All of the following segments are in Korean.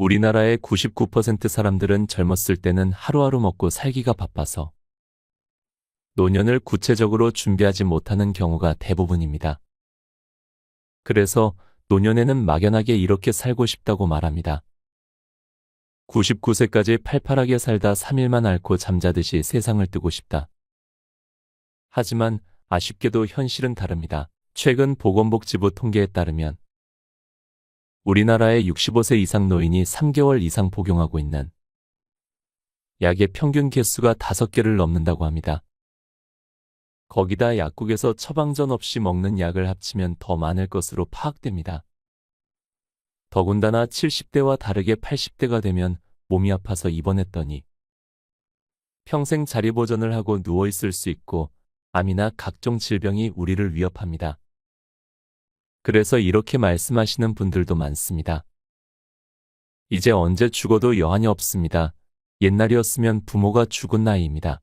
우리나라의 99% 사람들은 젊었을 때는 하루하루 먹고 살기가 바빠서 노년을 구체적으로 준비하지 못하는 경우가 대부분입니다. 그래서 노년에는 막연하게 이렇게 살고 싶다고 말합니다. 99세까지 팔팔하게 살다 3일만 앓고 잠자듯이 세상을 뜨고 싶다. 하지만 아쉽게도 현실은 다릅니다. 최근 보건복지부 통계에 따르면 우리나라의 65세 이상 노인이 3개월 이상 복용하고 있는 약의 평균 개수가 5개를 넘는다고 합니다. 거기다 약국에서 처방전 없이 먹는 약을 합치면 더 많을 것으로 파악됩니다. 더군다나 70대와 다르게 80대가 되면 몸이 아파서 입원했더니 평생 자리보전을 하고 누워있을 수 있고 암이나 각종 질병이 우리를 위협합니다. 그래서 이렇게 말씀하시는 분들도 많습니다. 이제 언제 죽어도 여한이 없습니다. 옛날이었으면 부모가 죽은 나이입니다.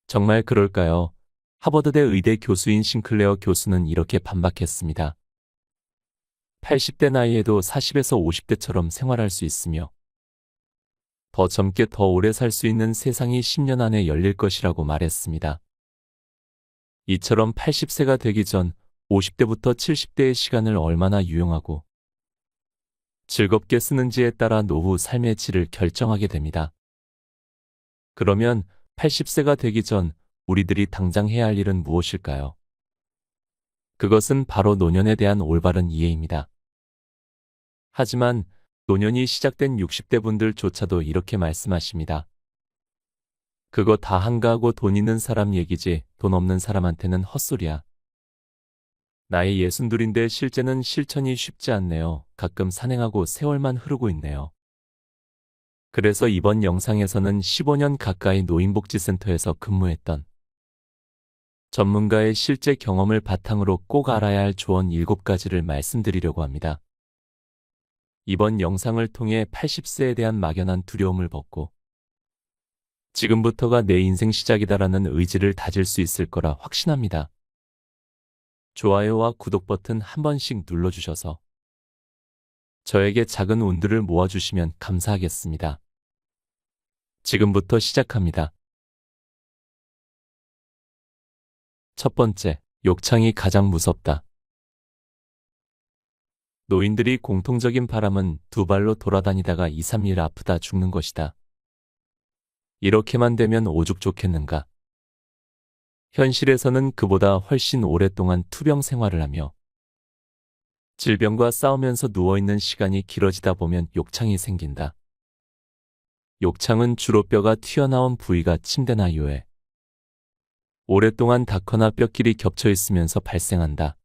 정말 그럴까요? 하버드대 의대 교수인 싱클레어 교수는 이렇게 반박했습니다. 80대 나이에도 40에서 50대처럼 생활할 수 있으며 더 젊게 더 오래 살 수 있는 세상이 10년 안에 열릴 것이라고 말했습니다. 이처럼 80세가 되기 전 50대부터 70대의 시간을 얼마나 유용하고 즐겁게 쓰는지에 따라 노후 삶의 질을 결정하게 됩니다. 그러면 80세가 되기 전 우리들이 당장 해야 할 일은 무엇일까요? 그것은 바로 노년에 대한 올바른 이해입니다. 하지만 노년이 시작된 60대 분들조차도 이렇게 말씀하십니다. 그거 다 한가하고 돈 있는 사람 얘기지 돈 없는 사람한테는 헛소리야. 나이 62인데 실제는 실천이 쉽지 않네요. 가끔 산행하고 세월만 흐르고 있네요. 그래서 이번 영상에서는 15년 가까이 노인복지센터에서 근무했던 전문가의 실제 경험을 바탕으로 꼭 알아야 할 조언 7가지를 말씀드리려고 합니다. 이번 영상을 통해 80세에 대한 막연한 두려움을 벗고 지금부터가 내 인생 시작이다라는 의지를 다질 수 있을 거라 확신합니다. 좋아요와 구독 버튼 한 번씩 눌러주셔서 저에게 작은 운들을 모아주시면 감사하겠습니다. 지금부터 시작합니다. 첫 번째, 욕창이 가장 무섭다. 노인들이 공통적인 바람은 두 발로 돌아다니다가 2, 3일 아프다 죽는 것이다. 이렇게만 되면 오죽 좋겠는가. 현실에서는 그보다 훨씬 오랫동안 투병 생활을 하며 질병과 싸우면서 누워있는 시간이 길어지다 보면 욕창이 생긴다. 욕창은 주로 뼈가 튀어나온 부위가 침대나 요에 오랫동안 닿거나 뼈끼리 겹쳐 있으면서 발생한다.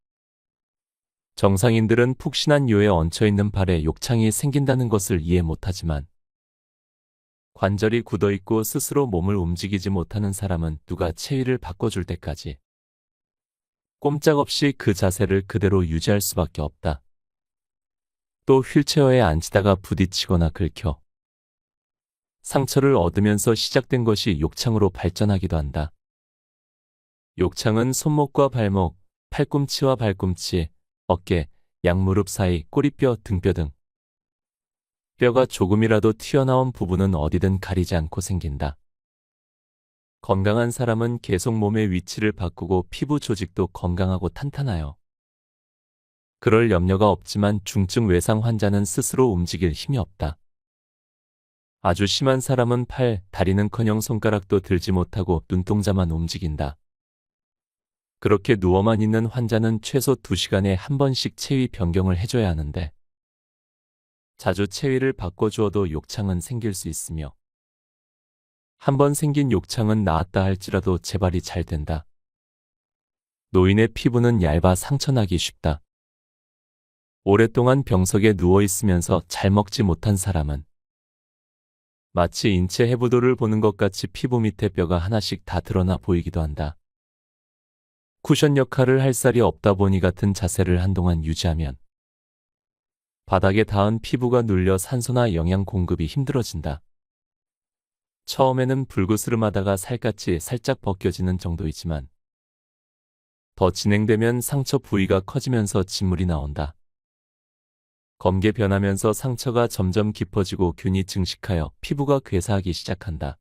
정상인들은 푹신한 요에 얹혀있는 발에 욕창이 생긴다는 것을 이해 못하지만 관절이 굳어있고 스스로 몸을 움직이지 못하는 사람은 누가 체위를 바꿔줄 때까지 꼼짝없이 그 자세를 그대로 유지할 수밖에 없다. 또 휠체어에 앉히다가 부딪히거나 긁혀 상처를 얻으면서 시작된 것이 욕창으로 발전하기도 한다. 욕창은 손목과 발목, 팔꿈치와 발꿈치, 어깨, 양무릎 사이, 꼬리뼈, 등뼈 등 뼈가 조금이라도 튀어나온 부분은 어디든 가리지 않고 생긴다. 건강한 사람은 계속 몸의 위치를 바꾸고 피부 조직도 건강하고 탄탄하여 그럴 염려가 없지만 중증 외상 환자는 스스로 움직일 힘이 없다. 아주 심한 사람은 팔, 다리는커녕 손가락도 들지 못하고 눈동자만 움직인다. 그렇게 누워만 있는 환자는 최소 2시간에 한 번씩 체위 변경을 해줘야 하는데 자주 체위를 바꿔주어도 욕창은 생길 수 있으며 한 번 생긴 욕창은 나았다 할지라도 재발이 잘 된다. 노인의 피부는 얇아 상처나기 쉽다. 오랫동안 병석에 누워있으면서 잘 먹지 못한 사람은 마치 인체 해부도를 보는 것 같이 피부 밑에 뼈가 하나씩 다 드러나 보이기도 한다. 쿠션 역할을 할 살이 없다 보니 같은 자세를 한동안 유지하면 바닥에 닿은 피부가 눌려 산소나 영양 공급이 힘들어진다. 처음에는 불그스름하다가 살갗이 살짝 벗겨지는 정도이지만 더 진행되면 상처 부위가 커지면서 진물이 나온다. 검게 변하면서 상처가 점점 깊어지고 균이 증식하여 피부가 괴사하기 시작한다.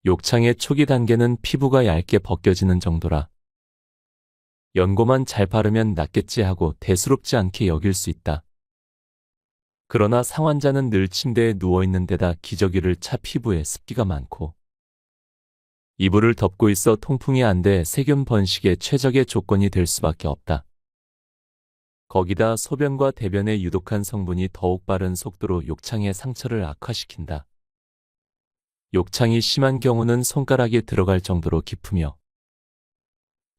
욕창의 초기 단계는 피부가 얇게 벗겨지는 정도라. 연고만 잘 바르면 낫겠지 하고 대수롭지 않게 여길 수 있다. 그러나 상환자는 늘 침대에 누워있는 데다 기저귀를 차 피부에 습기가 많고 이불을 덮고 있어 통풍이 안 돼 세균 번식의 최적의 조건이 될 수밖에 없다. 거기다 소변과 대변의 유독한 성분이 더욱 빠른 속도로 욕창의 상처를 악화시킨다. 욕창이 심한 경우는 손가락에 들어갈 정도로 깊으며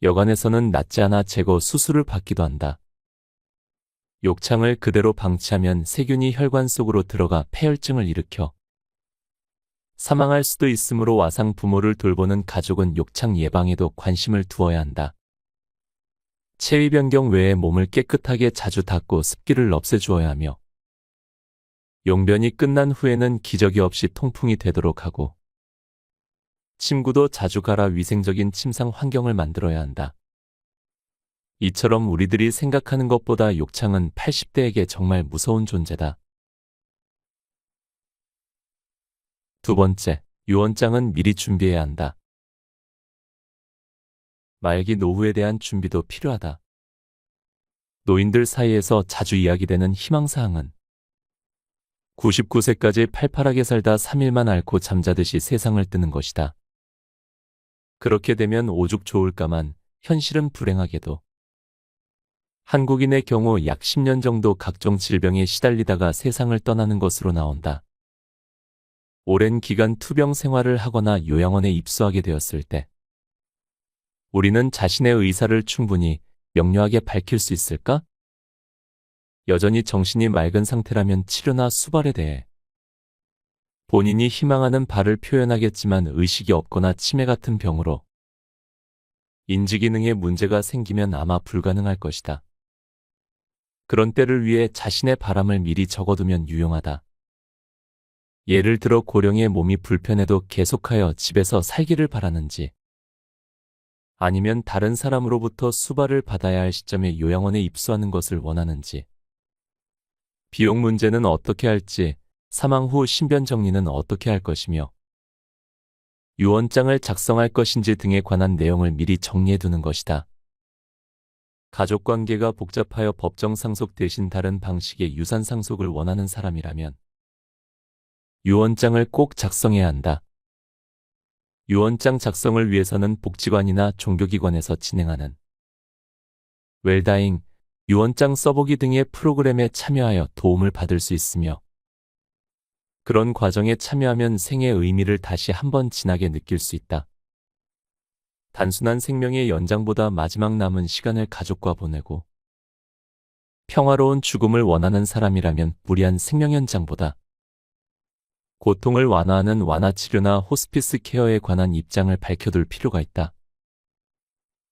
여간에서는 낫지 않아 제거 수술을 받기도 한다. 욕창을 그대로 방치하면 세균이 혈관 속으로 들어가 폐혈증을 일으켜 사망할 수도 있으므로 와상 부모를 돌보는 가족은 욕창 예방에도 관심을 두어야 한다. 체위 변경 외에 몸을 깨끗하게 자주 닦고 습기를 없애주어야 하며 용변이 끝난 후에는 기저귀 없이 통풍이 되도록 하고 침구도 자주 갈아 위생적인 침상 환경을 만들어야 한다. 이처럼 우리들이 생각하는 것보다 욕창은 80대에게 정말 무서운 존재다. 두 번째, 유언장은 미리 준비해야 한다. 말기 노후에 대한 준비도 필요하다. 노인들 사이에서 자주 이야기되는 희망사항은 99세까지 팔팔하게 살다 3일만 앓고 잠자듯이 세상을 뜨는 것이다. 그렇게 되면 오죽 좋을까만 현실은 불행하게도 한국인의 경우 약 10년 정도 각종 질병에 시달리다가 세상을 떠나는 것으로 나온다. 오랜 기간 투병 생활을 하거나 요양원에 입소하게 되었을 때 우리는 자신의 의사를 충분히 명료하게 밝힐 수 있을까? 여전히 정신이 맑은 상태라면 치료나 수발에 대해 본인이 희망하는 바를 표현하겠지만 의식이 없거나 치매 같은 병으로 인지기능에 문제가 생기면 아마 불가능할 것이다. 그런 때를 위해 자신의 바람을 미리 적어두면 유용하다. 예를 들어 고령의 몸이 불편해도 계속하여 집에서 살기를 바라는지 아니면 다른 사람으로부터 수발을 받아야 할 시점에 요양원에 입소하는 것을 원하는지 비용 문제는 어떻게 할지 사망 후 신변 정리는 어떻게 할 것이며 유언장을 작성할 것인지 등에 관한 내용을 미리 정리해두는 것이다. 가족관계가 복잡하여 법정 상속 대신 다른 방식의 유산 상속을 원하는 사람이라면 유언장을 꼭 작성해야 한다. 유언장 작성을 위해서는 복지관이나 종교기관에서 진행하는 웰다잉, 유언장 써보기 등의 프로그램에 참여하여 도움을 받을 수 있으며 그런 과정에 참여하면 생의 의미를 다시 한번 진하게 느낄 수 있다. 단순한 생명의 연장보다 마지막 남은 시간을 가족과 보내고 평화로운 죽음을 원하는 사람이라면 무리한 생명 연장보다 고통을 완화하는 완화치료나 호스피스 케어에 관한 입장을 밝혀둘 필요가 있다.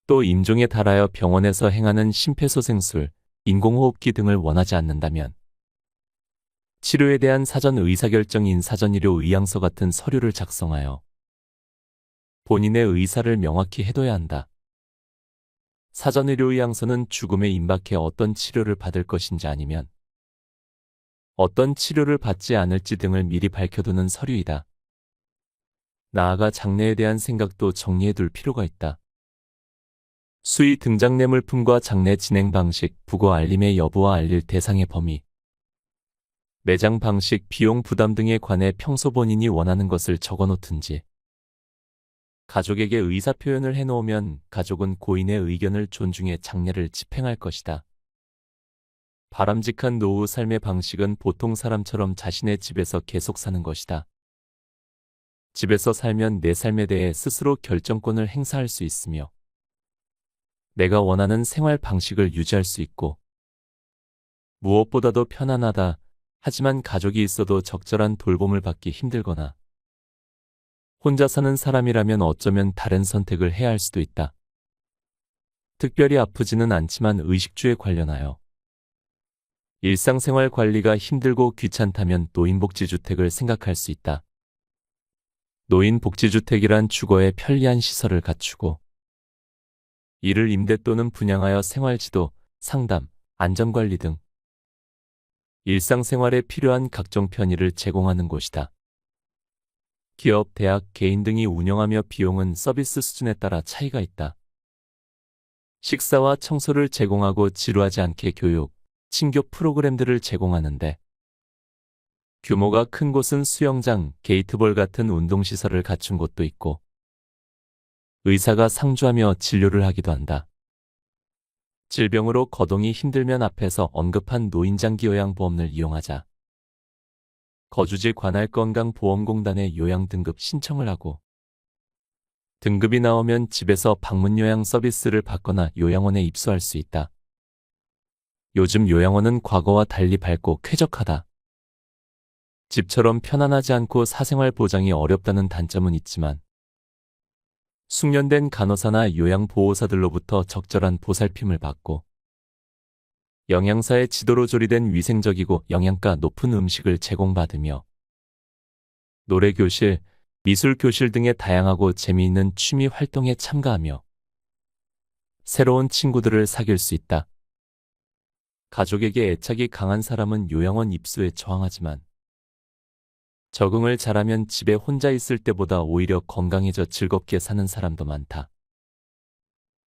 또 임종에 달하여 병원에서 행하는 심폐소생술, 인공호흡기 등을 원하지 않는다면 치료에 대한 사전 의사결정인 사전의료 의향서 같은 서류를 작성하여 본인의 의사를 명확히 해둬야 한다. 사전의료 의향서는 죽음에 임박해 어떤 치료를 받을 것인지 아니면 어떤 치료를 받지 않을지 등을 미리 밝혀두는 서류이다. 나아가 장례에 대한 생각도 정리해둘 필요가 있다. 수의 등장례물품과 장례 진행 방식, 부고 알림의 여부와 알릴 대상의 범위, 매장 방식, 비용 부담 등에 관해 평소 본인이 원하는 것을 적어놓든지 가족에게 의사표현을 해놓으면 가족은 고인의 의견을 존중해 장례를 집행할 것이다. 바람직한 노후 삶의 방식은 보통 사람처럼 자신의 집에서 계속 사는 것이다. 집에서 살면 내 삶에 대해 스스로 결정권을 행사할 수 있으며 내가 원하는 생활 방식을 유지할 수 있고 무엇보다도 편안하다. 하지만 가족이 있어도 적절한 돌봄을 받기 힘들거나 혼자 사는 사람이라면 어쩌면 다른 선택을 해야 할 수도 있다. 특별히 아프지는 않지만 의식주에 관련하여 일상생활 관리가 힘들고 귀찮다면 노인복지주택을 생각할 수 있다. 노인복지주택이란 주거에 편리한 시설을 갖추고 이를 임대 또는 분양하여 생활지도, 상담, 안전관리 등 일상생활에 필요한 각종 편의를 제공하는 곳이다. 기업, 대학, 개인 등이 운영하며 비용은 서비스 수준에 따라 차이가 있다. 식사와 청소를 제공하고 지루하지 않게 교육, 친교 프로그램들을 제공하는데 규모가 큰 곳은 수영장, 게이트볼 같은 운동시설을 갖춘 곳도 있고 의사가 상주하며 진료를 하기도 한다. 질병으로 거동이 힘들면 앞에서 언급한 노인장기요양보험을 이용하자. 거주지 관할 건강보험공단에 요양 등급 신청을 하고 등급이 나오면 집에서 방문 요양 서비스를 받거나 요양원에 입소할 수 있다. 요즘 요양원은 과거와 달리 밝고 쾌적하다. 집처럼 편안하지 않고 사생활 보장이 어렵다는 단점은 있지만 숙련된 간호사나 요양보호사들로부터 적절한 보살핌을 받고 영양사의 지도로 조리된 위생적이고 영양가 높은 음식을 제공받으며 노래교실, 미술교실 등의 다양하고 재미있는 취미 활동에 참가하며 새로운 친구들을 사귈 수 있다. 가족에게 애착이 강한 사람은 요양원 입소에 저항하지만 적응을 잘하면 집에 혼자 있을 때보다 오히려 건강해져 즐겁게 사는 사람도 많다.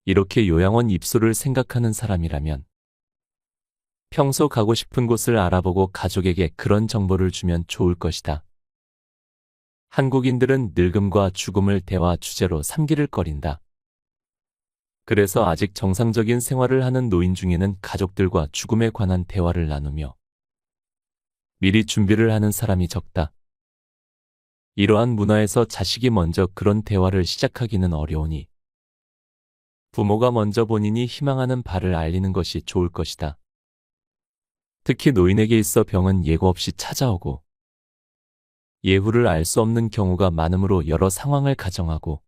이렇게 요양원 입소를 생각하는 사람이라면 평소 가고 싶은 곳을 알아보고 가족에게 그런 정보를 주면 좋을 것이다. 한국인들은 늙음과 죽음을 대화 주제로 삼기를 꺼린다. 그래서 아직 정상적인 생활을 하는 노인 중에는 가족들과 죽음에 관한 대화를 나누며 미리 준비를 하는 사람이 적다. 이러한 문화에서 자식이 먼저 그런 대화를 시작하기는 어려우니 부모가 먼저 본인이 희망하는 바를 알리는 것이 좋을 것이다. 특히 노인에게 있어 병은 예고 없이 찾아오고 예후를 알 수 없는 경우가 많으므로 여러 상황을 가정하고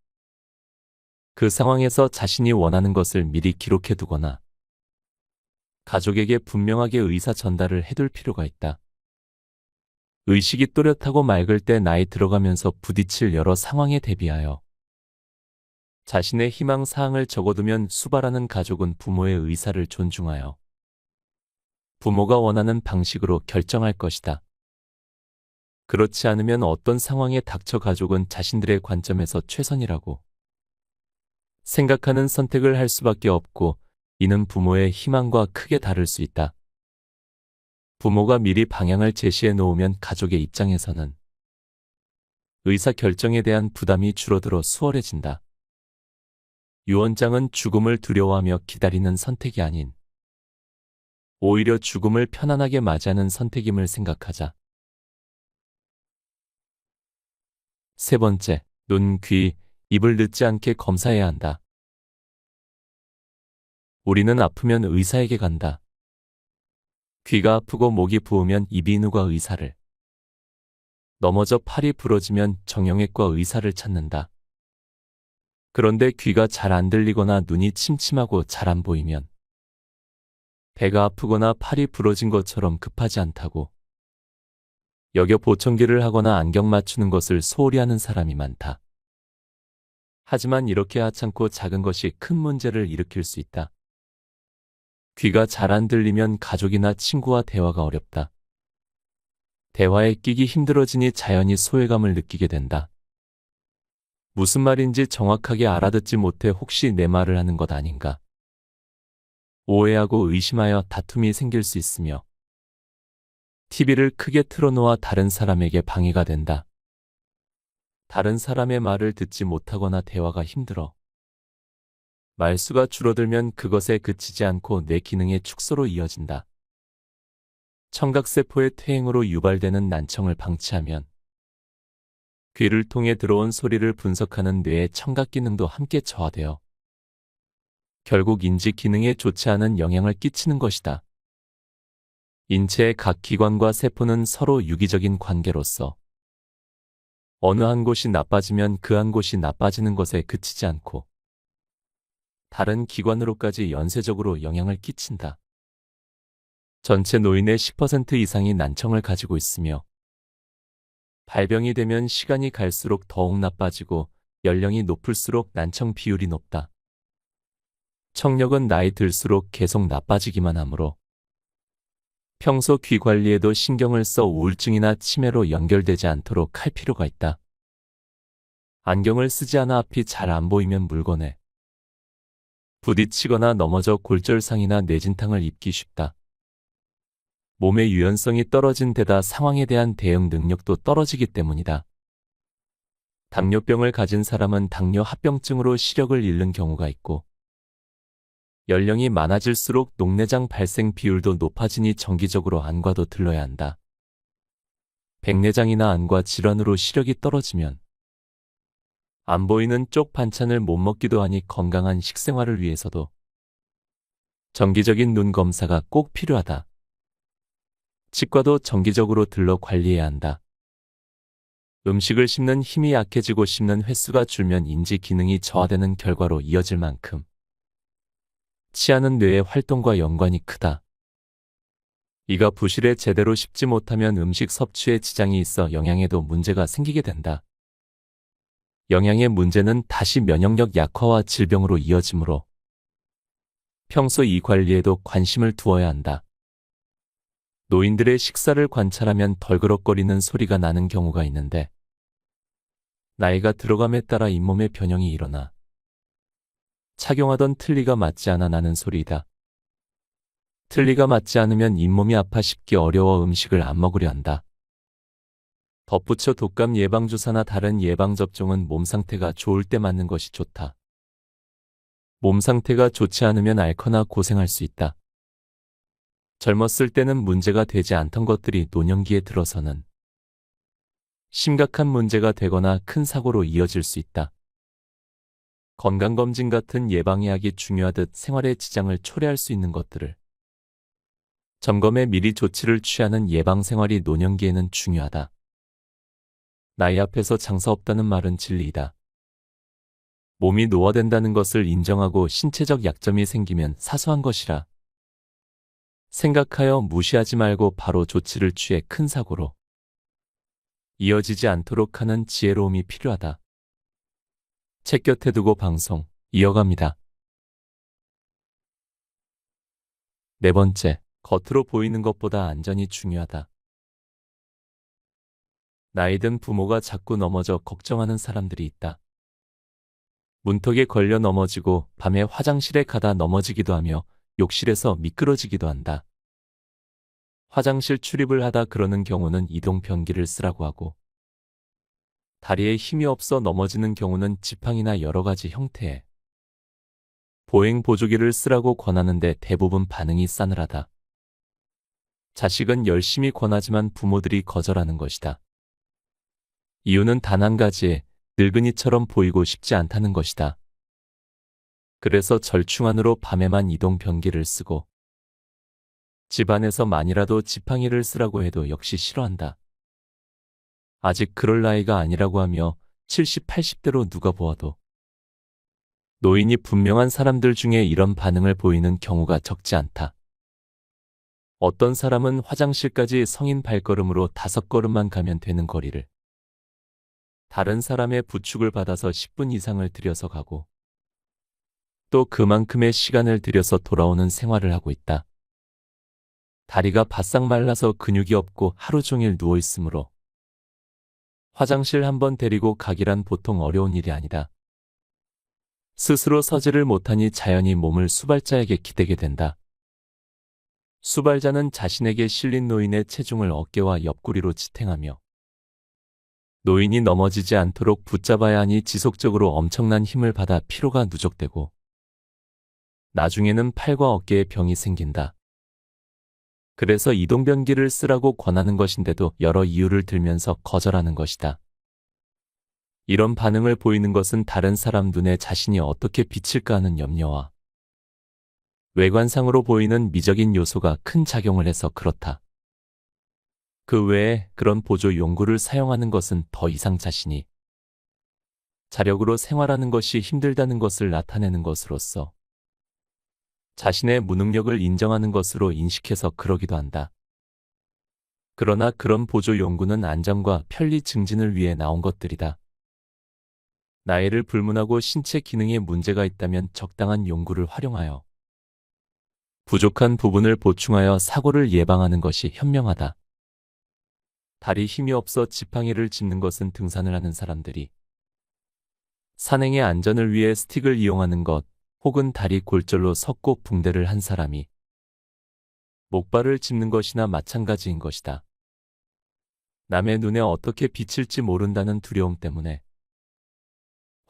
그 상황에서 자신이 원하는 것을 미리 기록해 두거나 가족에게 분명하게 의사 전달을 해둘 필요가 있다. 의식이 또렷하고 맑을 때 나이 들어가면서 부딪힐 여러 상황에 대비하여 자신의 희망 사항을 적어두면 수발하는 가족은 부모의 의사를 존중하여 부모가 원하는 방식으로 결정할 것이다. 그렇지 않으면 어떤 상황에 닥쳐 가족은 자신들의 관점에서 최선이라고 생각하는 선택을 할 수밖에 없고 이는 부모의 희망과 크게 다를 수 있다. 부모가 미리 방향을 제시해 놓으면 가족의 입장에서는 의사 결정에 대한 부담이 줄어들어 수월해진다. 유언장은 죽음을 두려워하며 기다리는 선택이 아닌 오히려 죽음을 편안하게 맞이하는 선택임을 생각하자. 세 번째, 눈, 귀, 입을 늦지 않게 검사해야 한다. 우리는 아프면 의사에게 간다. 귀가 아프고 목이 부으면 이비인후과 의사를, 넘어져 팔이 부러지면 정형외과 의사를 찾는다. 그런데 귀가 잘 안 들리거나 눈이 침침하고 잘 안 보이면 배가 아프거나 팔이 부러진 것처럼 급하지 않다고 여겨 보청기를 하거나 안경 맞추는 것을 소홀히 하는 사람이 많다. 하지만 이렇게 하찮고 작은 것이 큰 문제를 일으킬 수 있다. 귀가 잘 안 들리면 가족이나 친구와 대화가 어렵다. 대화에 끼기 힘들어지니 자연히 소외감을 느끼게 된다. 무슨 말인지 정확하게 알아듣지 못해 혹시 내 말을 하는 것 아닌가. 오해하고 의심하여 다툼이 생길 수 있으며 TV를 크게 틀어놓아 다른 사람에게 방해가 된다. 다른 사람의 말을 듣지 못하거나 대화가 힘들어 말수가 줄어들면 그것에 그치지 않고 뇌 기능의 축소로 이어진다. 청각세포의 퇴행으로 유발되는 난청을 방치하면 귀를 통해 들어온 소리를 분석하는 뇌의 청각 기능도 함께 저하되어 결국 인지 기능에 좋지 않은 영향을 끼치는 것이다. 인체의 각 기관과 세포는 서로 유기적인 관계로서 어느 한 곳이 나빠지면 그 한 곳이 나빠지는 것에 그치지 않고 다른 기관으로까지 연쇄적으로 영향을 끼친다. 전체 노인의 10% 이상이 난청을 가지고 있으며 발병이 되면 시간이 갈수록 더욱 나빠지고 연령이 높을수록 난청 비율이 높다. 청력은 나이 들수록 계속 나빠지기만 하므로 평소 귀 관리에도 신경을 써 우울증이나 치매로 연결되지 않도록 할 필요가 있다. 안경을 쓰지 않아 앞이 잘 안 보이면 물건에 부딪히거나 넘어져 골절상이나 뇌진탕을 입기 쉽다. 몸의 유연성이 떨어진 데다 상황에 대한 대응 능력도 떨어지기 때문이다. 당뇨병을 가진 사람은 당뇨 합병증으로 시력을 잃는 경우가 있고, 연령이 많아질수록 녹내장 발생 비율도 높아지니 정기적으로 안과도 들러야 한다. 백내장이나 안과 질환으로 시력이 떨어지면 안 보이는 쪽 반찬을 못 먹기도 하니 건강한 식생활을 위해서도 정기적인 눈 검사가 꼭 필요하다. 치과도 정기적으로 들러 관리해야 한다. 음식을 씹는 힘이 약해지고 씹는 횟수가 줄면 인지 기능이 저하되는 결과로 이어질 만큼 치아는 뇌의 활동과 연관이 크다. 이가 부실해 제대로 씹지 못하면 음식 섭취에 지장이 있어 영양에도 문제가 생기게 된다. 영양의 문제는 다시 면역력 약화와 질병으로 이어지므로 평소 이 관리에도 관심을 두어야 한다. 노인들의 식사를 관찰하면 덜그럭거리는 소리가 나는 경우가 있는데, 나이가 들어감에 따라 잇몸의 변형이 일어나 착용하던 틀니가 맞지 않아 나는 소리이다. 틀니가 맞지 않으면 잇몸이 아파 씹기 어려워 음식을 안 먹으려 한다. 덧붙여 독감 예방주사나 다른 예방접종은 몸 상태가 좋을 때 맞는 것이 좋다. 몸 상태가 좋지 않으면 앓거나 고생할 수 있다. 젊었을 때는 문제가 되지 않던 것들이 노년기에 들어서는 심각한 문제가 되거나 큰 사고로 이어질 수 있다. 건강검진 같은 예방의학이 중요하듯 생활에 지장을 초래할 수 있는 것들을 점검해 미리 조치를 취하는 예방생활이 노년기에는 중요하다. 나이 앞에서 장사 없다는 말은 진리이다. 몸이 노화된다는 것을 인정하고 신체적 약점이 생기면 사소한 것이라 생각하여 무시하지 말고 바로 조치를 취해 큰 사고로 이어지지 않도록 하는 지혜로움이 필요하다. 책 곁에 두고 방송 이어갑니다. 네 번째, 겉으로 보이는 것보다 안전이 중요하다. 나이든 부모가 자꾸 넘어져 걱정하는 사람들이 있다. 문턱에 걸려 넘어지고 밤에 화장실에 가다 넘어지기도 하며 욕실에서 미끄러지기도 한다. 화장실 출입을 하다 그러는 경우는 이동변기를 쓰라고 하고, 다리에 힘이 없어 넘어지는 경우는 지팡이나 여러 가지 형태의 보행 보조기를 쓰라고 권하는데 대부분 반응이 싸늘하다. 자식은 열심히 권하지만 부모들이 거절하는 것이다. 이유는 단 한 가지, 늙은이처럼 보이고 싶지 않다는 것이다. 그래서 절충안으로 밤에만 이동변기를 쓰고 집안에서만이라도 지팡이를 쓰라고 해도 역시 싫어한다. 아직 그럴 나이가 아니라고 하며 70, 80대로 누가 보아도 노인이 분명한 사람들 중에 이런 반응을 보이는 경우가 적지 않다. 어떤 사람은 화장실까지 성인 발걸음으로 5걸음만 가면 되는 거리를 다른 사람의 부축을 받아서 10분 이상을 들여서 가고 또 그만큼의 시간을 들여서 돌아오는 생활을 하고 있다. 다리가 바싹 말라서 근육이 없고 하루 종일 누워 있으므로 화장실 한번 데리고 가기란 보통 어려운 일이 아니다. 스스로 서지를 못하니 자연히 몸을 수발자에게 기대게 된다. 수발자는 자신에게 실린 노인의 체중을 어깨와 옆구리로 지탱하며 노인이 넘어지지 않도록 붙잡아야 하니 지속적으로 엄청난 힘을 받아 피로가 누적되고 나중에는 팔과 어깨에 병이 생긴다. 그래서 이동변기를 쓰라고 권하는 것인데도 여러 이유를 들면서 거절하는 것이다. 이런 반응을 보이는 것은 다른 사람 눈에 자신이 어떻게 비칠까 하는 염려와 외관상으로 보이는 미적인 요소가 큰 작용을 해서 그렇다. 그 외에 그런 보조 용구를 사용하는 것은 더 이상 자신이 자력으로 생활하는 것이 힘들다는 것을 나타내는 것으로서 자신의 무능력을 인정하는 것으로 인식해서 그러기도 한다. 그러나 그런 보조 용구는 안전과 편리 증진을 위해 나온 것들이다. 나이를 불문하고 신체 기능에 문제가 있다면 적당한 용구를 활용하여 부족한 부분을 보충하여 사고를 예방하는 것이 현명하다. 다리 힘이 없어 지팡이를 짚는 것은 등산을 하는 사람들이 산행의 안전을 위해 스틱을 이용하는 것 혹은 다리 골절로 석고 붕대를 한 사람이 목발을 짚는 것이나 마찬가지인 것이다. 남의 눈에 어떻게 비칠지 모른다는 두려움 때문에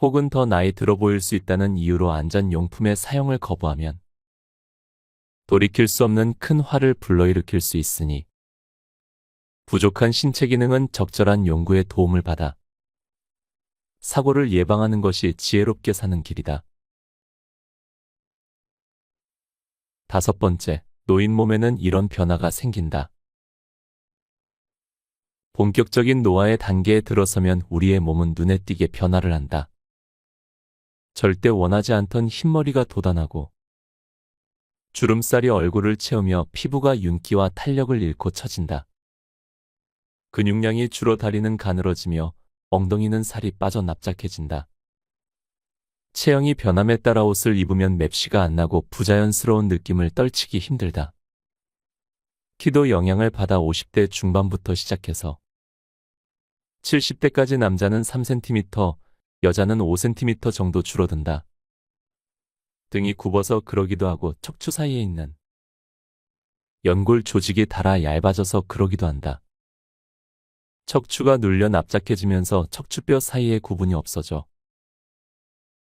혹은 더 나이 들어 보일 수 있다는 이유로 안전용품의 사용을 거부하면 돌이킬 수 없는 큰 화를 불러일으킬 수 있으니 부족한 신체 기능은 적절한 연구의 도움을 받아 사고를 예방하는 것이 지혜롭게 사는 길이다. 5번째, 노인 몸에는 이런 변화가 생긴다. 본격적인 노화의 단계에 들어서면 우리의 몸은 눈에 띄게 변화를 한다. 절대 원하지 않던 흰머리가 돋아나고 주름살이 얼굴을 채우며 피부가 윤기와 탄력을 잃고 처진다. 근육량이 줄어다리는 가늘어지며 엉덩이는 살이 빠져 납작해진다. 체형이 변함에 따라 옷을 입으면 맵시가 안 나고 부자연스러운 느낌을 떨치기 힘들다. 키도 영향을 받아 50대 중반부터 시작해서 70대까지 남자는 3cm, 여자는 5cm 정도 줄어든다. 등이 굽어서 그러기도 하고 척추 사이에 있는 연골 조직이 닳아 얇아져서 그러기도 한다. 척추가 눌려 납작해지면서 척추뼈 사이에 구분이 없어져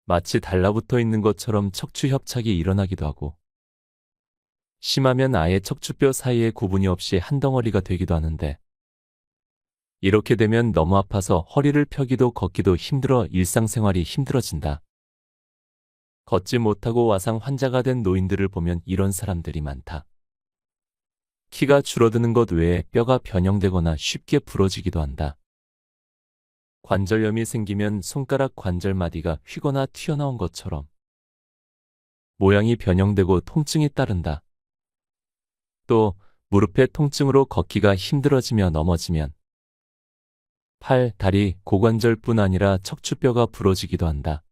마치 달라붙어 있는 것처럼 척추 협착이 일어나기도 하고 심하면 아예 척추뼈 사이에 구분이 없이 한 덩어리가 되기도 하는데 이렇게 되면 너무 아파서 허리를 펴기도 걷기도 힘들어 일상생활이 힘들어진다. 걷지 못하고 와상 환자가 된 노인들을 보면 이런 사람들이 많다. 키가 줄어드는 것 외에 뼈가 변형되거나 쉽게 부러지기도 한다. 관절염이 생기면 손가락 관절마디가 휘거나 튀어나온 것처럼 모양이 변형되고 통증이 따른다. 또 무릎의 통증으로 걷기가 힘들어지며 넘어지면 팔, 다리, 고관절뿐 아니라 척추뼈가 부러지기도 한다.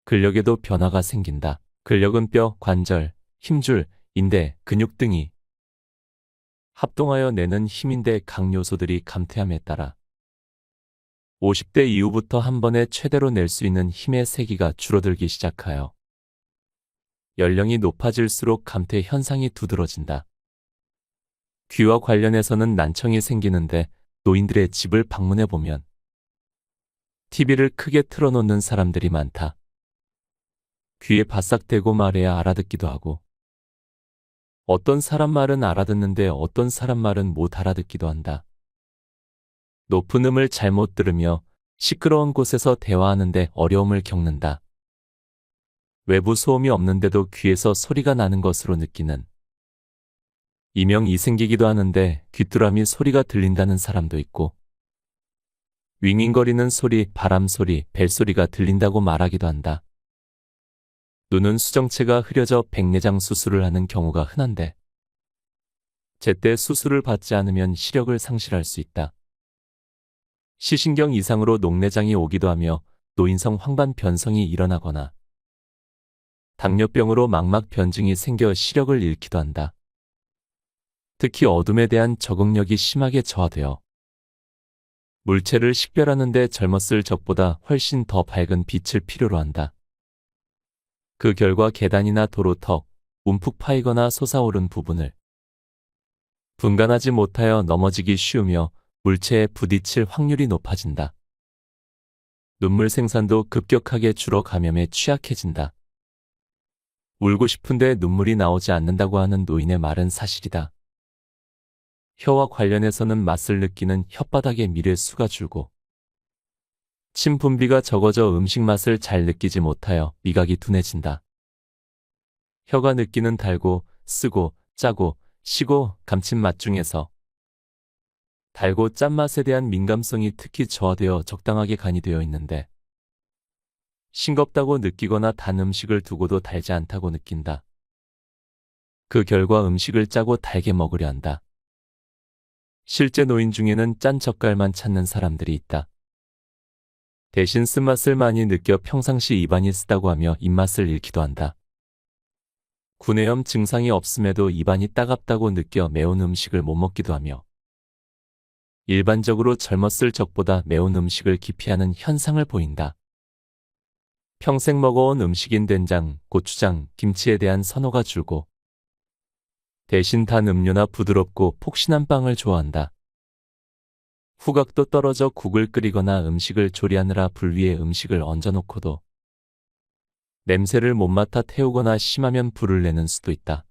근력에도 변화가 생긴다. 근력은 뼈, 관절, 힘줄, 인대, 근육 등이 합동하여 내는 힘인데 각 요소들이 감퇴함에 따라 50대 이후부터 한 번에 최대로 낼 수 있는 힘의 세기가 줄어들기 시작하여 연령이 높아질수록 감퇴 현상이 두드러진다. 귀와 관련해서는 난청이 생기는데 노인들의 집을 방문해 보면 TV를 크게 틀어놓는 사람들이 많다. 귀에 바싹 대고 말해야 알아듣기도 하고 어떤 사람 말은 알아듣는데 어떤 사람 말은 못 알아듣기도 한다. 높은 음을 잘못 들으며 시끄러운 곳에서 대화하는데 어려움을 겪는다. 외부 소음이 없는데도 귀에서 소리가 나는 것으로 느끼는 이명이 생기기도 하는데 귀뚜라미 소리가 들린다는 사람도 있고 윙윙거리는 소리, 바람 소리, 벨소리가 들린다고 말하기도 한다. 눈은 수정체가 흐려져 백내장 수술을 하는 경우가 흔한데 제때 수술을 받지 않으면 시력을 상실할 수 있다. 시신경 이상으로 녹내장이 오기도 하며 노인성 황반 변성이 일어나거나 당뇨병으로 망막 변증이 생겨 시력을 잃기도 한다. 특히 어둠에 대한 적응력이 심하게 저하되어 물체를 식별하는 데 젊었을 적보다 훨씬 더 밝은 빛을 필요로 한다. 그 결과 계단이나 도로턱, 움푹 파이거나 솟아오른 부분을 분간하지 못하여 넘어지기 쉬우며 물체에 부딪힐 확률이 높아진다. 눈물 생산도 급격하게 줄어 감염에 취약해진다. 울고 싶은데 눈물이 나오지 않는다고 하는 노인의 말은 사실이다. 혀와 관련해서는 맛을 느끼는 혓바닥에 밀의 수가 줄고 침 분비가 적어져 음식 맛을 잘 느끼지 못하여 미각이 둔해진다. 혀가 느끼는 달고, 쓰고, 짜고, 시고, 감칠맛 중에서 달고 짠맛에 대한 민감성이 특히 저하되어 적당하게 간이 되어 있는데 싱겁다고 느끼거나 단 음식을 두고도 달지 않다고 느낀다. 그 결과 음식을 짜고 달게 먹으려 한다. 실제 노인 중에는 짠 젓갈만 찾는 사람들이 있다. 대신 쓴맛을 많이 느껴 평상시 입안이 쓰다고 하며 입맛을 잃기도 한다. 구내염 증상이 없음에도 입안이 따갑다고 느껴 매운 음식을 못 먹기도 하며 일반적으로 젊었을 적보다 매운 음식을 기피하는 현상을 보인다. 평생 먹어온 음식인 된장, 고추장, 김치에 대한 선호가 줄고 대신 단 음료나 부드럽고 폭신한 빵을 좋아한다. 후각도 떨어져 국을 끓이거나 음식을 조리하느라 불 위에 음식을 얹어놓고도 냄새를 못 맡아 태우거나 심하면 불을 내는 수도 있다.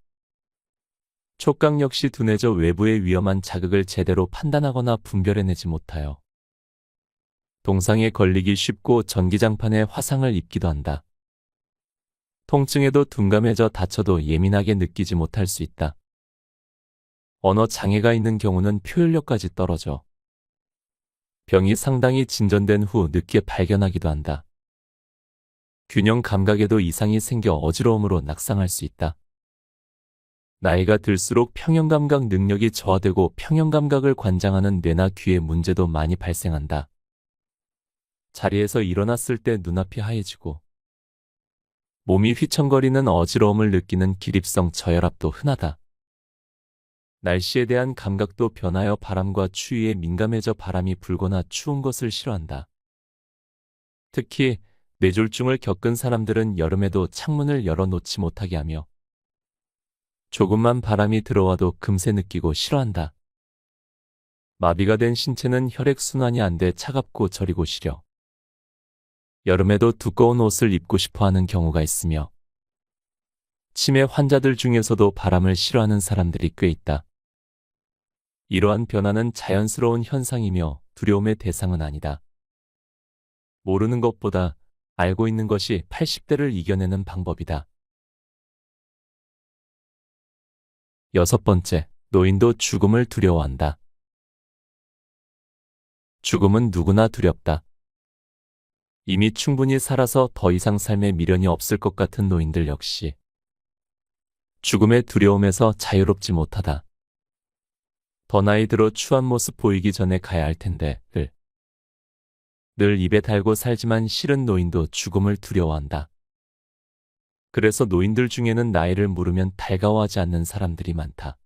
촉각 역시 둔해져 외부의 위험한 자극을 제대로 판단하거나 분별해내지 못하여 동상에 걸리기 쉽고 전기장판에 화상을 입기도 한다. 통증에도 둔감해져 다쳐도 예민하게 느끼지 못할 수 있다. 언어 장애가 있는 경우는 표현력까지 떨어져 병이 상당히 진전된 후 늦게 발견하기도 한다. 균형 감각에도 이상이 생겨 어지러움으로 낙상할 수 있다. 나이가 들수록 평형감각 능력이 저하되고 평형감각을 관장하는 뇌나 귀에 문제도 많이 발생한다. 자리에서 일어났을 때 눈앞이 하얘지고 몸이 휘청거리는 어지러움을 느끼는 기립성 저혈압도 흔하다. 날씨에 대한 감각도 변하여 바람과 추위에 민감해져 바람이 불거나 추운 것을 싫어한다. 특히 뇌졸중을 겪은 사람들은 여름에도 창문을 열어놓지 못하게 하며 조금만 바람이 들어와도 금세 느끼고 싫어한다. 마비가 된 신체는 혈액순환이 안 돼 차갑고 저리고 시려 여름에도 두꺼운 옷을 입고 싶어하는 경우가 있으며 치매 환자들 중에서도 바람을 싫어하는 사람들이 꽤 있다. 이러한 변화는 자연스러운 현상이며 두려움의 대상은 아니다. 모르는 것보다 알고 있는 것이 80대를 이겨내는 방법이다. 6번째, 노인도 죽음을 두려워한다. 죽음은 누구나 두렵다. 이미 충분히 살아서 더 이상 삶에 미련이 없을 것 같은 노인들 역시 죽음의 두려움에서 자유롭지 못하다. 더 나이 들어 추한 모습 보이기 전에 가야 할 텐데 늘 입에 달고 살지만 싫은 노인도 죽음을 두려워한다. 그래서 노인들 중에는 나이를 물으면 달가워하지 않는 사람들이 많다.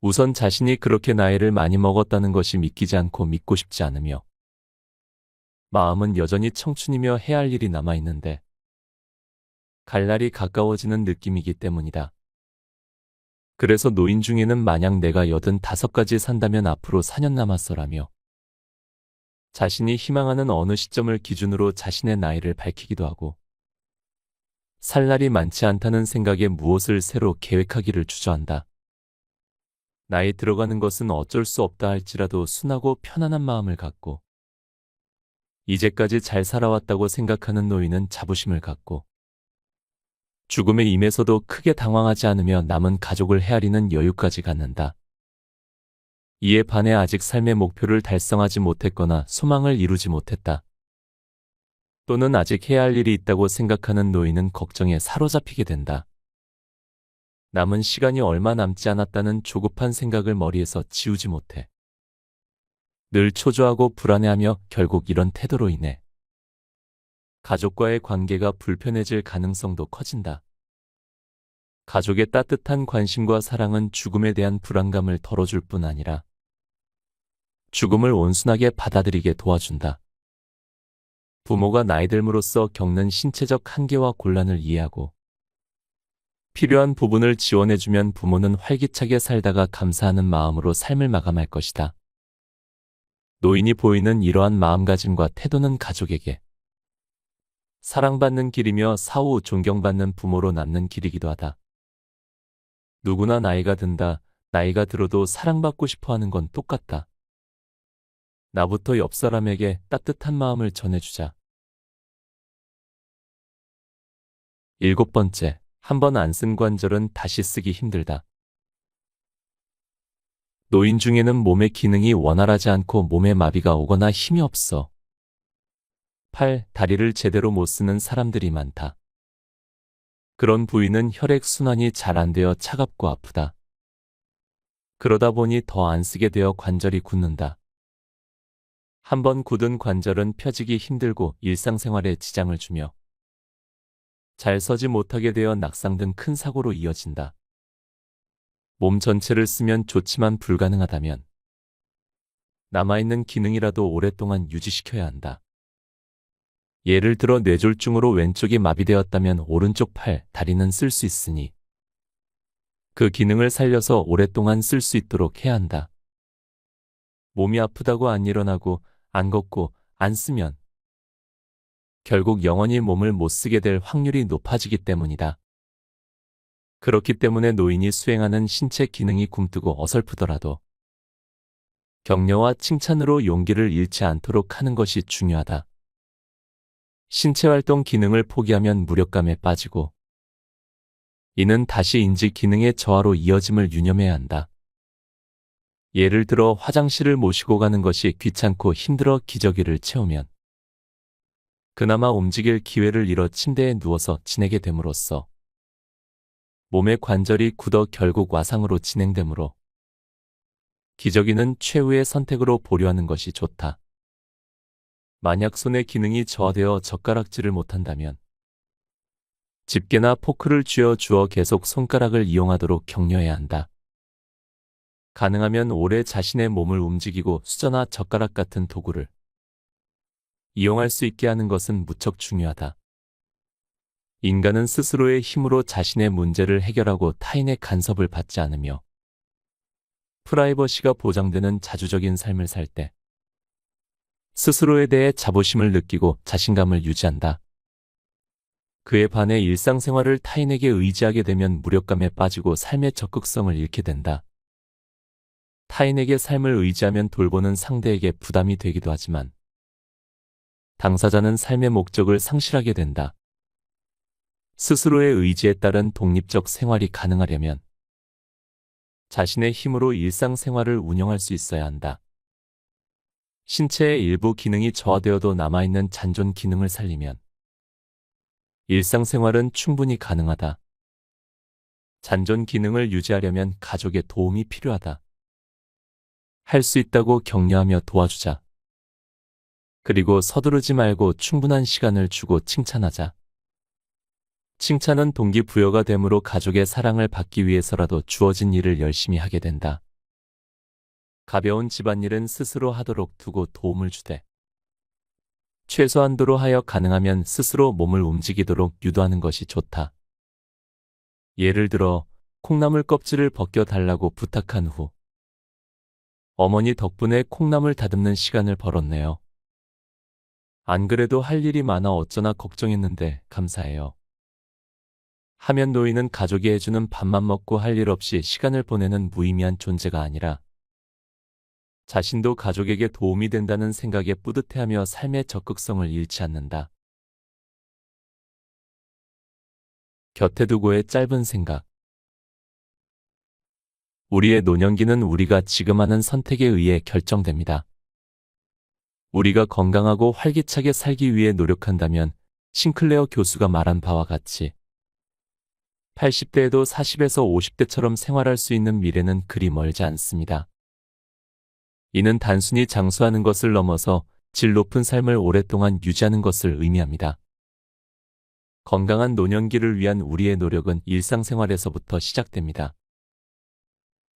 우선 자신이 그렇게 나이를 많이 먹었다는 것이 믿기지 않고 믿고 싶지 않으며 마음은 여전히 청춘이며 해야 할 일이 남아있는데 갈 날이 가까워지는 느낌이기 때문이다. 그래서 노인 중에는 만약 내가 85까지 산다면 앞으로 4년 남았어라며 자신이 희망하는 어느 시점을 기준으로 자신의 나이를 밝히기도 하고 살 날이 많지 않다는 생각에 무엇을 새로 계획하기를 주저한다. 나이 들어가는 것은 어쩔 수 없다 할지라도 순하고 편안한 마음을 갖고 이제까지 잘 살아왔다고 생각하는 노인은 자부심을 갖고 죽음의 임에서도 크게 당황하지 않으며 남은 가족을 헤아리는 여유까지 갖는다. 이에 반해 아직 삶의 목표를 달성하지 못했거나 소망을 이루지 못했다. 또는 아직 해야 할 일이 있다고 생각하는 노인은 걱정에 사로잡히게 된다. 남은 시간이 얼마 남지 않았다는 조급한 생각을 머리에서 지우지 못해 늘 초조하고 불안해하며 결국 이런 태도로 인해 가족과의 관계가 불편해질 가능성도 커진다. 가족의 따뜻한 관심과 사랑은 죽음에 대한 불안감을 덜어줄 뿐 아니라 죽음을 온순하게 받아들이게 도와준다. 부모가 나이 들므로써 겪는 신체적 한계와 곤란을 이해하고 필요한 부분을 지원해주면 부모는 활기차게 살다가 감사하는 마음으로 삶을 마감할 것이다. 노인이 보이는 이러한 마음가짐과 태도는 가족에게 사랑받는 길이며 사후 존경받는 부모로 남는 길이기도 하다. 누구나 나이가 든다. 나이가 들어도 사랑받고 싶어하는 건 똑같다. 나부터 옆 사람에게 따뜻한 마음을 전해주자. 7번째, 한 번 안 쓴 관절은 다시 쓰기 힘들다. 노인 중에는 몸의 기능이 원활하지 않고 몸에 마비가 오거나 힘이 없어 팔, 다리를 제대로 못 쓰는 사람들이 많다. 그런 부위는 혈액순환이 잘 안 되어 차갑고 아프다. 그러다 보니 더 안 쓰게 되어 관절이 굳는다. 한번 굳은 관절은 펴지기 힘들고 일상생활에 지장을 주며 잘 서지 못하게 되어 낙상 등 큰 사고로 이어진다. 몸 전체를 쓰면 좋지만 불가능하다면 남아있는 기능이라도 오랫동안 유지시켜야 한다. 예를 들어 뇌졸중으로 왼쪽이 마비되었다면 오른쪽 팔, 다리는 쓸 수 있으니 그 기능을 살려서 오랫동안 쓸 수 있도록 해야 한다. 몸이 아프다고 안 일어나고 안 걷고 안 쓰면 결국 영원히 몸을 못 쓰게 될 확률이 높아지기 때문이다. 그렇기 때문에 노인이 수행하는 신체 기능이 굼뜨고 어설프더라도 격려와 칭찬으로 용기를 잃지 않도록 하는 것이 중요하다. 신체 활동 기능을 포기하면 무력감에 빠지고 이는 다시 인지 기능의 저하로 이어짐을 유념해야 한다. 예를 들어 화장실을 모시고 가는 것이 귀찮고 힘들어 기저귀를 채우면 그나마 움직일 기회를 잃어 침대에 누워서 지내게 됨으로써 몸의 관절이 굳어 결국 와상으로 진행되므로 기저귀는 최후의 선택으로 보류하는 것이 좋다. 만약 손의 기능이 저하되어 젓가락질을 못한다면 집게나 포크를 쥐어 주어 계속 손가락을 이용하도록 격려해야 한다. 가능하면 오래 자신의 몸을 움직이고 수저나 젓가락 같은 도구를 이용할 수 있게 하는 것은 무척 중요하다. 인간은 스스로의 힘으로 자신의 문제를 해결하고 타인의 간섭을 받지 않으며 프라이버시가 보장되는 자주적인 삶을 살 때 스스로에 대해 자부심을 느끼고 자신감을 유지한다. 그에 반해 일상생활을 타인에게 의지하게 되면 무력감에 빠지고 삶의 적극성을 잃게 된다. 타인에게 삶을 의지하면 돌보는 상대에게 부담이 되기도 하지만 당사자는 삶의 목적을 상실하게 된다. 스스로의 의지에 따른 독립적 생활이 가능하려면 자신의 힘으로 일상생활을 운영할 수 있어야 한다. 신체의 일부 기능이 저하되어도 남아있는 잔존 기능을 살리면 일상생활은 충분히 가능하다. 잔존 기능을 유지하려면 가족의 도움이 필요하다. 할 수 있다고 격려하며 도와주자. 그리고 서두르지 말고 충분한 시간을 주고 칭찬하자. 칭찬은 동기부여가 되므로 가족의 사랑을 받기 위해서라도 주어진 일을 열심히 하게 된다. 가벼운 집안일은 스스로 하도록 두고 도움을 주되 최소한도로 하여 가능하면 스스로 몸을 움직이도록 유도하는 것이 좋다. 예를 들어 콩나물 껍질을 벗겨달라고 부탁한 후 어머니 덕분에 콩나물 다듬는 시간을 벌었네요. 안 그래도 할 일이 많아 어쩌나 걱정했는데 감사해요. 하면 노인은 가족이 해주는 밥만 먹고 할 일 없이 시간을 보내는 무의미한 존재가 아니라 자신도 가족에게 도움이 된다는 생각에 뿌듯해하며 삶의 적극성을 잃지 않는다. 곁에 두고의 짧은 생각. 우리의 노년기는 우리가 지금 하는 선택에 의해 결정됩니다. 우리가 건강하고 활기차게 살기 위해 노력한다면 싱클레어 교수가 말한 바와 같이 80대에도 40에서 50대처럼 생활할 수 있는 미래는 그리 멀지 않습니다. 이는 단순히 장수하는 것을 넘어서 질 높은 삶을 오랫동안 유지하는 것을 의미합니다. 건강한 노년기를 위한 우리의 노력은 일상생활에서부터 시작됩니다.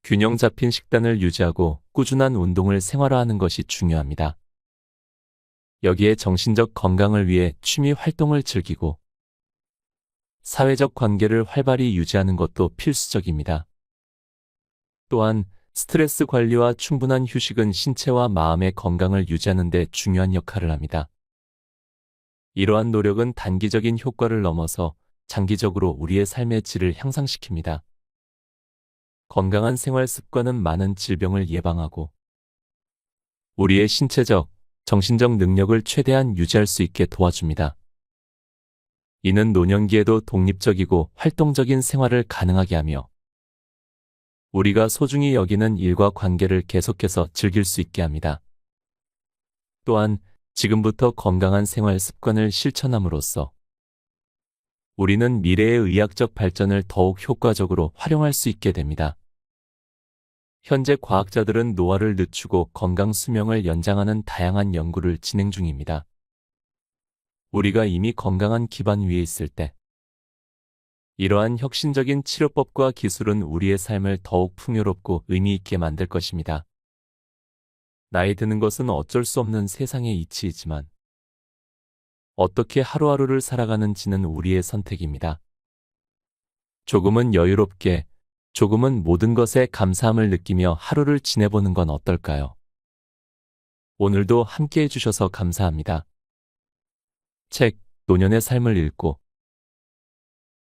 균형 잡힌 식단을 유지하고 꾸준한 운동을 생활화하는 것이 중요합니다. 여기에 정신적 건강을 위해 취미 활동을 즐기고 사회적 관계를 활발히 유지하는 것도 필수적입니다. 또한 스트레스 관리와 충분한 휴식은 신체와 마음의 건강을 유지하는 데 중요한 역할을 합니다. 이러한 노력은 단기적인 효과를 넘어서 장기적으로 우리의 삶의 질을 향상시킵니다. 건강한 생활 습관은 많은 질병을 예방하고 우리의 신체적, 정신적 능력을 최대한 유지할 수 있게 도와줍니다. 이는 노년기에도 독립적이고 활동적인 생활을 가능하게 하며 우리가 소중히 여기는 일과 관계를 계속해서 즐길 수 있게 합니다. 또한 지금부터 건강한 생활 습관을 실천함으로써 우리는 미래의 의학적 발전을 더욱 효과적으로 활용할 수 있게 됩니다. 현재 과학자들은 노화를 늦추고 건강 수명을 연장하는 다양한 연구를 진행 중입니다. 우리가 이미 건강한 기반 위에 있을 때 이러한 혁신적인 치료법과 기술은 우리의 삶을 더욱 풍요롭고 의미 있게 만들 것입니다. 나이 드는 것은 어쩔 수 없는 세상의 이치이지만 어떻게 하루하루를 살아가는지는 우리의 선택입니다. 조금은 여유롭게, 조금은 모든 것에 감사함을 느끼며 하루를 지내보는 건 어떨까요? 오늘도 함께 해주셔서 감사합니다. 책, 노년의 삶을 읽고